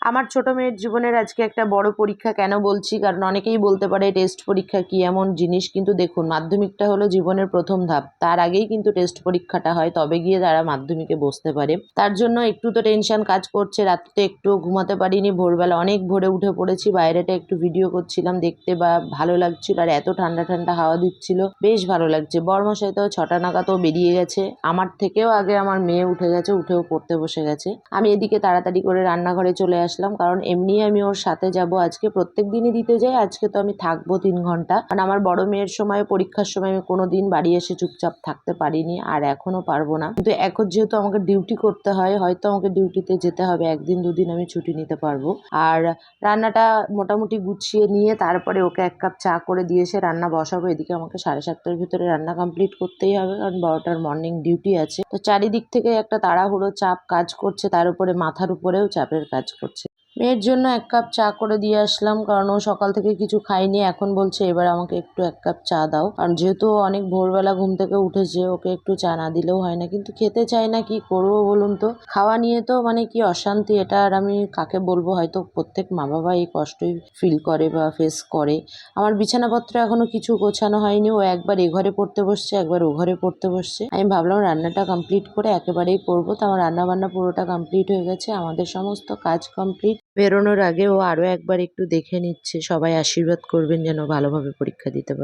আমার ছোট মেয়ের জীবনের আজকে একটা বড় পরীক্ষা। কেন বলছি? কারণ অনেকেই বলতে পারে টেস্ট পরীক্ষা কি এমন জিনিস, কিন্তু দেখুন মাধ্যমিকটা হলো জীবনের প্রথম ধাপ, তার আগেই কিন্তু টেস্ট পরীক্ষাটা হয়, তবে গিয়ে তারা মাধ্যমিকে বসতে পারে। তার জন্য একটু তো টেনশন কাজ করছে, রাত্রে একটু ঘুমাতে পারিনি, ভোরবেলা অনেক ভোরে উঠে পড়েছি, বাইরেটা একটু ভিডিও করছিলাম, দেখতে বা ভালো লাগছিল, আর এত ঠান্ডা ঠান্ডা হাওয়া দিচ্ছিল, বেশ ভালো লাগছে। বরমশাই তো 6টা নাগাদও বেরিয়ে গেছে, আমার থেকেও আগে আমার মেয়ে উঠে গেছে, উঠেও পড়তে বসে গেছে। আমি এদিকে তাড়াতাড়ি করে রান্নাঘরে চলে আসলাম, কারণ এমনি আমি ওর সাথে যাব, আজকে প্রত্যেক দিনই দিতে যাই, আজকে তো আমি থাকবো 3 ঘন্টা। কারণ আমার বড় মেয়ের সময় পরীক্ষার সময় আমি কোনোদিন বাড়ি এসে চুপচাপ থাকতে পারিনি, আর এখনো পারবো না। কিন্তু এখন যেহেতু আমাকে ডিউটি করতে হয়, হয়তো আমাকে ডিউটিতে যেতে হবে, 1 দিন 2 দিন আমি ছুটি নিতে পারবো। আর রান্নাটা মোটামুটি গুছিয়ে নিয়ে তারপরে ওকে 1 কাপ চা করে দিয়ে এসে রান্না বসাবো। এদিকে আমাকে 7:30টার ভিতরে রান্না কমপ্লিট করতেই হবে, কারণ 12টার মর্নিং ডিউটি আছে। তো চারিদিক থেকে একটা তাড়াহুড়ো চাপ কাজ করছে, তার উপরে মাথার উপরেও চাপের কাজ করছে। মেয়ের জন্য 1 কাপ চা করে দিয়ে আসলাম, কারণ ও সকাল থেকে কিছু খায়নি, এখন বলছে এবার আমাকে একটু 1 কাপ চা দাও। কারণ যেহেতু অনেক ভোরবেলা ঘুম থেকে উঠেছে, ওকে একটু চা না দিলেও হয় না, কিন্তু খেতে চায় না, কি করবো বলুন তো। খাওয়া নিয়ে তো মানে কি অশান্তি, এটা আর আমি কাকে বলবো। হয়তো প্রত্যেক মা বাবা এই কষ্টই ফিল করে বা ফেস করে। আমার বিছানাপত্র এখনো কিছু গোছানো হয়নি, ও একবার এ ঘরে পড়তে বসছে, একবার ও ঘরে পড়তে বসছে। আমি ভাবলাম রান্নাটা কমপ্লিট করে একেবারেই পড়বো। তো আমার রান্না বান্না পুরোটা কমপ্লিট হয়ে গেছে, আমাদের সমস্ত কাজ কমপ্লিট। বেরোনোর আগে ও আরো একবার একটু দেখে নিচ্ছে, সবাই আশীর্বাদ করবেন যেন ভালোভাবে পরীক্ষা দিতে পারে।